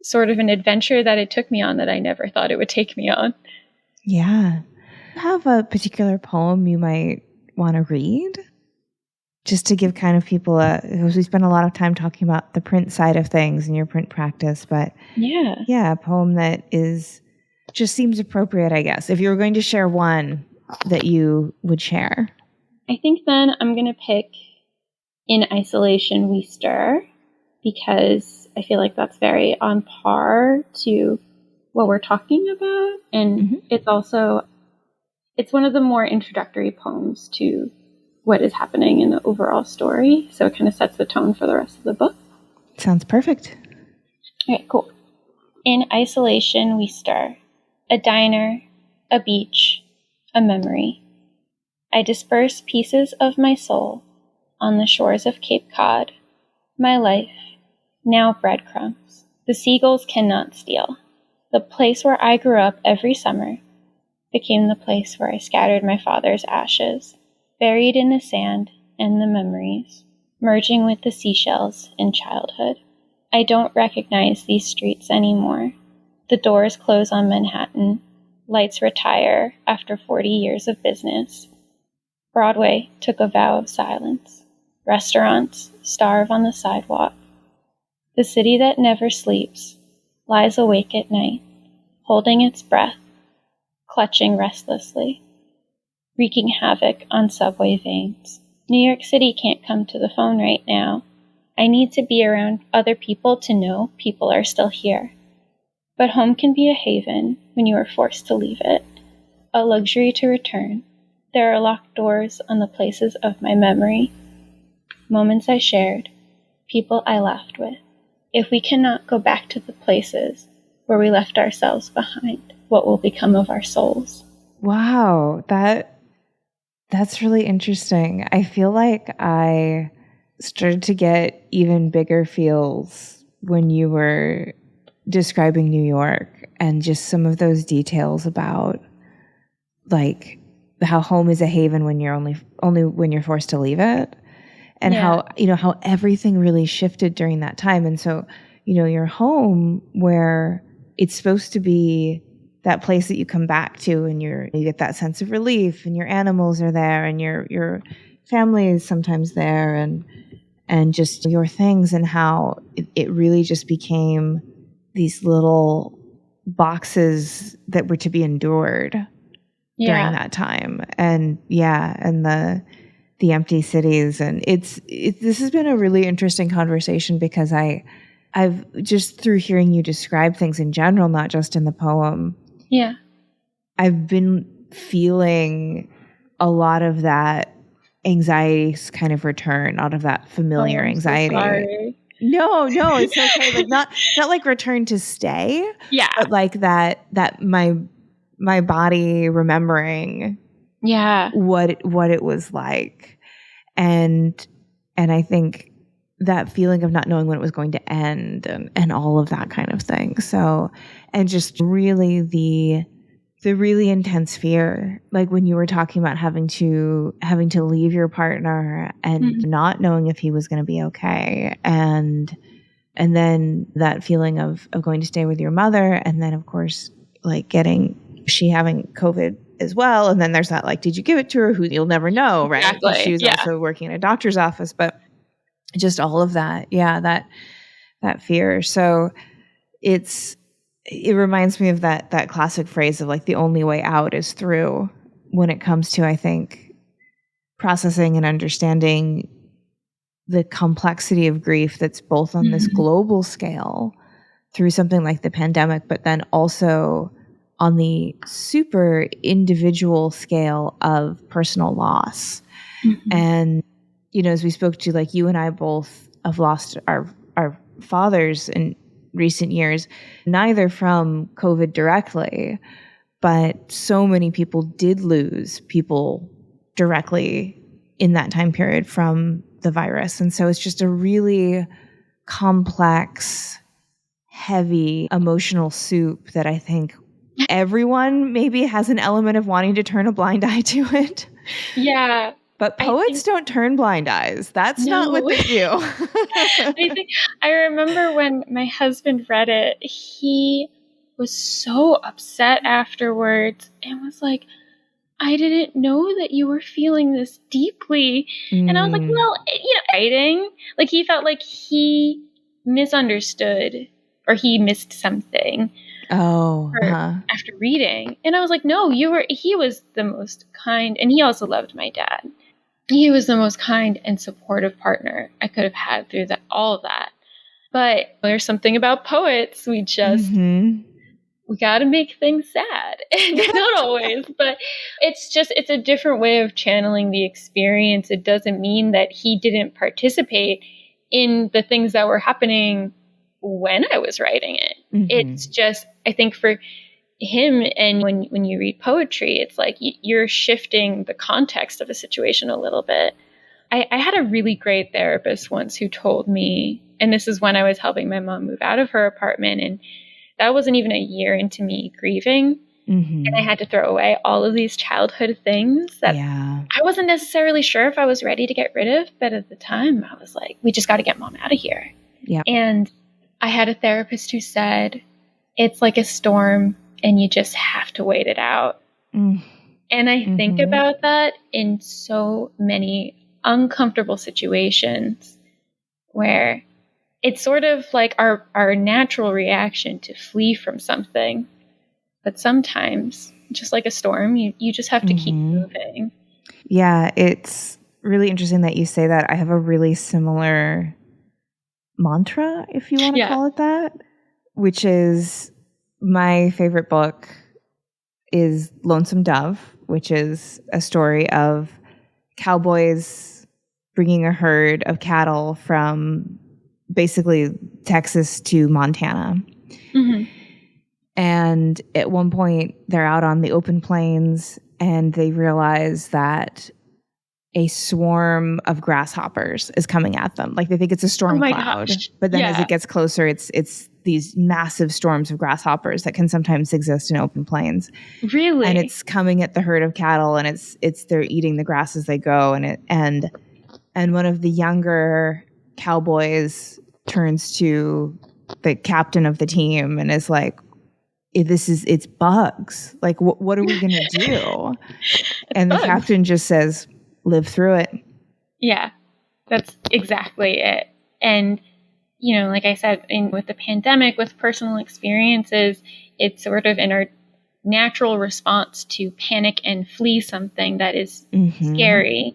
sort of an adventure that it took me on that I never thought it would take me on.
Yeah. You have a particular poem you might want to read? Just to give kind of people because we spend a lot of time talking about the print side of things and your print practice, but yeah, a poem that just seems appropriate, I guess. If you were going to share one that you would share.
I think then I'm going to pick In Isolation We Stir, because I feel like that's very on par to what we're talking about. And it's one of the more introductory poems to what is happening in the overall story. So it kind of sets the tone for the rest of the book.
Sounds perfect.
Okay, cool. In isolation we stir. A diner, a beach, a memory. I disperse pieces of my soul on the shores of Cape Cod. My life, now breadcrumbs. The seagulls cannot steal. The place where I grew up every summer became the place where I scattered my father's ashes, buried in the sand and the memories, merging with the seashells in childhood. I don't recognize these streets anymore. The doors close on Manhattan. Lights retire after 40 years of business. Broadway took a vow of silence. Restaurants starve on the sidewalk. The city that never sleeps lies awake at night, holding its breath, clutching restlessly, wreaking havoc on subway veins. New York City can't come to the phone right now. I need to be around other people to know people are still here. But home can be a haven when you are forced to leave it, a luxury to return. There are locked doors on the places of my memory, moments I shared, people I laughed with. If we cannot go back to the places where we left ourselves behind, what will become of our souls?
Wow, that's really interesting. I feel like I started to get even bigger feels when you were describing New York and just some of those details about like how home is a haven when you're only when you're forced to leave it, and how everything really shifted during that time. And so, your home, where it's supposed to be that place that you come back to and you get that sense of relief, and your animals are there and your family is sometimes there, and just your things, and how it really just became these little boxes that were to be endured during that time. And and the empty cities. And this has been a really interesting conversation, because I've just, through hearing you describe things in general, not just in the poem, I've been feeling a lot of that anxiety kind of return, out of that familiar anxiety.
So sorry.
No, it's okay. Like not like return to stay.
Yeah.
But like that my body remembering what it was like. And I think that feeling of not knowing when it was going to end, and all of that kind of thing. So, and just really the really intense fear, like when you were talking about having to leave your partner and not knowing if he was going to be okay. And then that feeling of going to stay with your mother. And then of course, like she having COVID as well. And then there's that, like, did you give it to her? Who, you'll never know. Right.
Exactly.
She was also working in a doctor's office, but just all of that. Yeah. That fear. So it reminds me of that classic phrase of like, the only way out is through, when it comes to, I think, processing and understanding the complexity of grief that's both on this global scale through something like the pandemic, but then also on the super individual scale of personal loss. And, as we spoke to, like, you and I both have lost our fathers in recent years, neither from COVID directly, but so many people did lose people directly in that time period from the virus. And so it's just a really complex, heavy emotional soup that I think everyone maybe has an element of wanting to turn a blind eye to it.
Yeah.
But poets don't turn blind eyes. That's not what they do.
I remember when my husband read it, he was so upset afterwards and was like, I didn't know that you were feeling this deeply. And I was like, well, writing, like he felt like he misunderstood or he missed something. After reading. And I was like, no, he was the most kind. And he also loved my dad. He was the most kind and supportive partner I could have had through all of that. But there's something about poets. We just, we got to make things sad. Not always, but it's a different way of channeling the experience. It doesn't mean that he didn't participate in the things that were happening when I was writing it. It's just, I think for him, and when you read poetry, it's like you're shifting the context of a situation a little bit. I had a really great therapist once who told me, and this is when I was helping my mom move out of her apartment, and that wasn't even a year into me grieving. And I had to throw away all of these childhood things that I wasn't necessarily sure if I was ready to get rid of. But at the time, I was like, we just got to get mom out of here. Yeah. And I had a therapist who said, it's like a storm and you just have to wait it out. And I think about that in so many uncomfortable situations where it's sort of like our natural reaction to flee from something. But sometimes, just like a storm, you just have to keep moving.
Yeah, it's really interesting that you say that. I have a really similar mantra, if you want to call it that, which is my favorite book is Lonesome Dove, which is a story of cowboys bringing a herd of cattle from basically Texas to Montana. And at one point, they're out on the open plains and they realize that a swarm of grasshoppers is coming at them. Like they think it's a storm cloud. Gosh. But then as it gets closer, it's these massive storms of grasshoppers that can sometimes exist in open plains.
Really?
And it's coming at the herd of cattle, and they're eating the grass as they go. And one of the younger cowboys turns to the captain of the team and is like, it's bugs. Like, what are we going to do? And the captain just says, live through it.
Yeah, that's exactly it. And, like I said, with the pandemic, with personal experiences, it's sort of in our natural response to panic and flee something that is scary.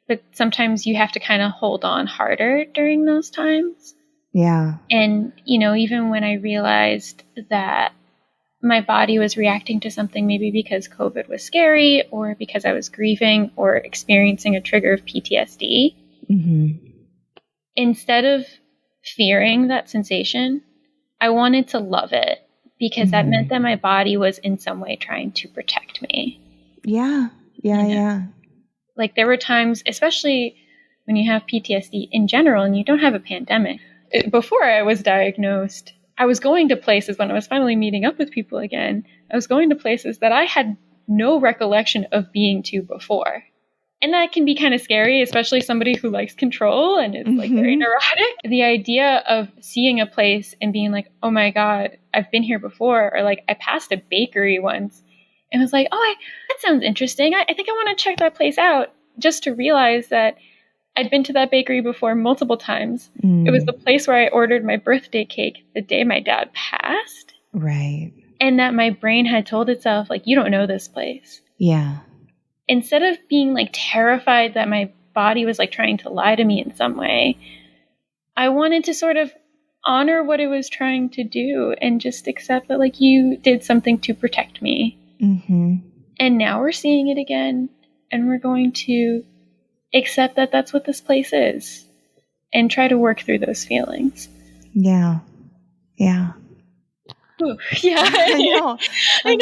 But sometimes you have to kind of hold on harder during those times.
Yeah.
And, even when I realized that my body was reacting to something maybe because COVID was scary or because I was grieving or experiencing a trigger of PTSD. Instead of fearing that sensation, I wanted to love it because that meant that my body was in some way trying to protect me.
Yeah.
Like there were times, especially when you have PTSD in general and you don't have a pandemic. Before I was diagnosed, I was going to places when I was finally meeting up with people again. I was going to places that I had no recollection of being to before. And that can be kind of scary, especially somebody who likes control and is like very neurotic. The idea of seeing a place and being like, oh my God, I've been here before. Or like I passed a bakery once and was like, oh, that sounds interesting. I think I want to check that place out, just to realize that I'd been to that bakery before multiple times. It was the place where I ordered my birthday cake the day my dad passed.
Right.
And that my brain had told itself, like, you don't know this place.
Yeah.
Instead of being like terrified that my body was like trying to lie to me in some way, I wanted to sort of honor what it was trying to do and just accept that like you did something to protect me. And now we're seeing it again, and we're going to accept that that's what this place is and try to work through those feelings.
Yeah.
Ooh, yeah.
I know. Like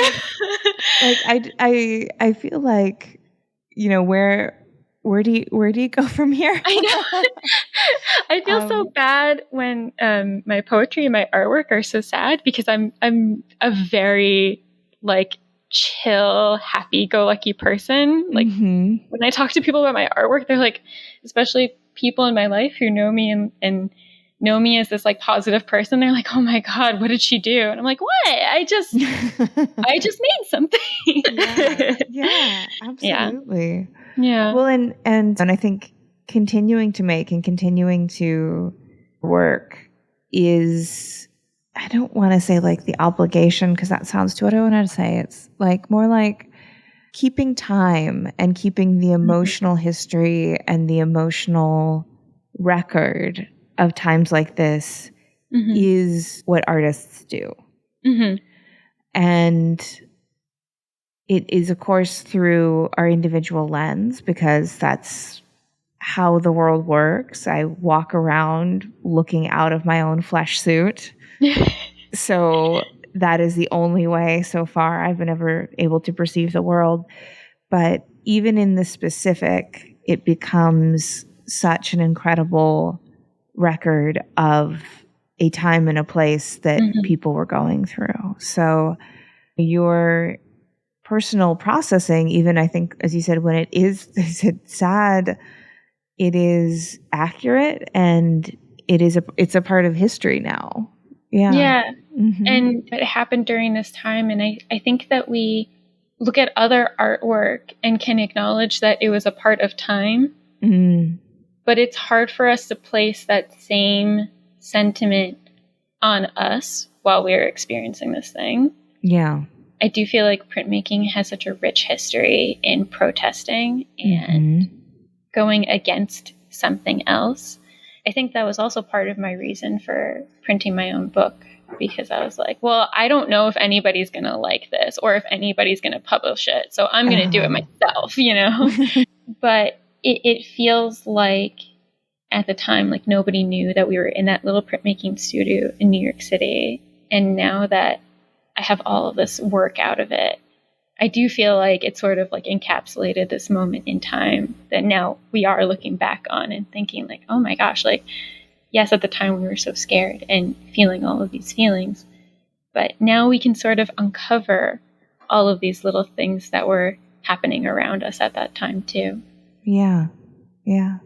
I feel like, where do you go from here?
I know. I feel so bad when my poetry and my artwork are so sad because I'm a very like chill, happy-go-lucky person. Like when I talk to people about my artwork, they're like, especially people in my life who know me and know me as this like positive person, they're like, oh my God, what did she do? And I'm like, what? I just made something.
Yeah, absolutely.
Yeah.
Well, and I think continuing to make and continuing to work is, I don't want to say like the obligation, because that sounds too, what I want to say. It's like more like keeping time and keeping the emotional history and the emotional record of times like this is what artists do. And it is, of course, through our individual lens, because that's how the world works. I walk around looking out of my own flesh suit. So that is the only way so far I've been ever able to perceive the world. But even in the specific, it becomes such an incredible record of a time and a place that people were going through. So your personal processing, even I think, as you said, when it is sad, it is accurate, and it's a part of history now.
Yeah. And it happened during this time. And I think that we look at other artwork and can acknowledge that it was a part of time. But it's hard for us to place that same sentiment on us while we're experiencing this thing. Yeah. I do feel like printmaking has such a rich history in protesting and going against something else. I think that was also part of my reason for printing my own book, because I was like, well, I don't know if anybody's going to like this or if anybody's going to publish it. So I'm going to do it myself, you know? But it feels like at the time, like nobody knew that we were in that little printmaking studio in New York City. And now that I have all of this work out of it, I do feel like it sort of like encapsulated this moment in time that now we are looking back on and thinking like, oh my gosh, like, yes, at the time we were so scared and feeling all of these feelings, but now we can sort of uncover all of these little things that were happening around us at that time too.
Yeah. Yeah.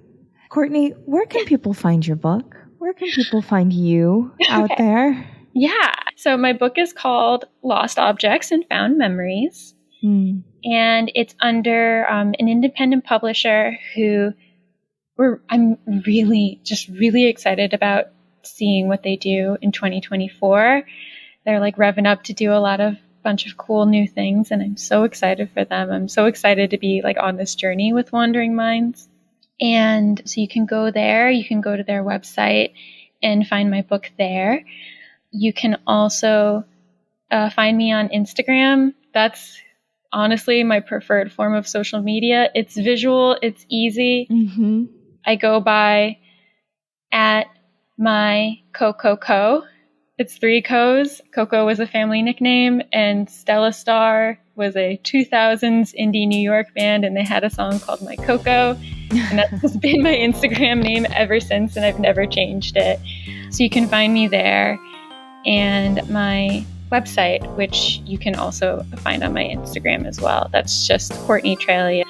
Courtney, where can people find your book? Where can people find you out there?
Yeah. So my book is called Lost Objects and Found Memories. And it's under an independent publisher who I'm really excited about seeing what they do in 2024. They're like revving up to do a bunch of cool new things, and I'm so excited for them. I'm so excited to be like on this journey with Wandering Minds. And so you can go there, you can go to their website and find my book there. You can also find me on Instagram. That's honestly my preferred form of social media. It's visual, it's easy. I go by at my Co. It's 3 Co's. Coco was a family nickname, and Stella Star was a 2000s indie New York band, and they had a song called My Coco. And that's been my Instagram name ever since, and I've never changed it. So you can find me there. And my website, which you can also find on my Instagram as well. That's just Courtney Treglia,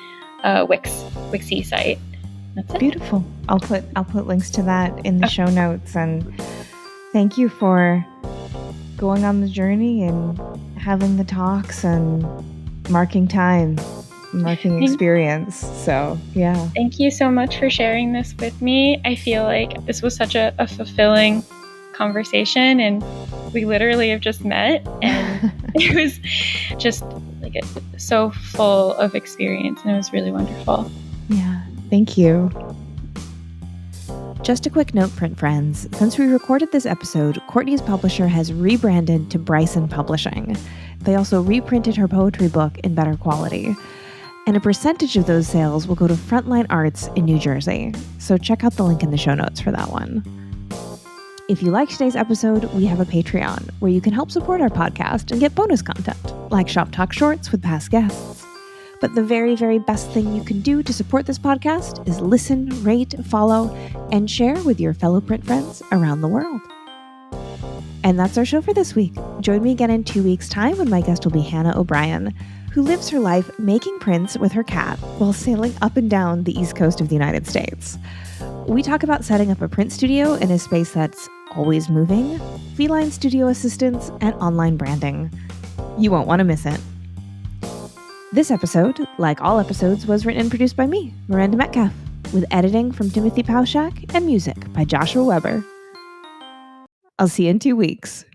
Wixie site. That's it.
Beautiful. I'll put links to that in the show notes. And thank you for going on the journey and having the talks and marking time, marking experience. So, yeah.
Thank you so much for sharing this with me. I feel like this was such a fulfilling conversation, and we literally have just met, and it was just like so full of experience, and it was really wonderful.
Yeah, thank you. Just a quick note, print friends. Since we recorded this episode, Courtney's publisher has rebranded to Bryson Publishing. They also reprinted her poetry book in better quality. And a percentage of those sales will go to Frontline Arts in New Jersey. So check out the link in the show notes for that one. If you like today's episode, we have a Patreon where you can help support our podcast and get bonus content, like Shop Talk Shorts with past guests. But the very, very best thing you can do to support this podcast is listen, rate, follow, and share with your fellow print friends around the world. And that's our show for this week. Join me again in 2 weeks' time when my guest will be Hannah O'Brien, who lives her life making prints with her cat while sailing up and down the East Coast of the United States. we talk about setting up a print studio in a space that's always moving, feline studio assistants, and online branding. You won't want to miss it. This episode, like all episodes, was written and produced by me, Miranda Metcalf, with editing from Timothy Pauschak and music by Joshua Weber. I'll see you in 2 weeks.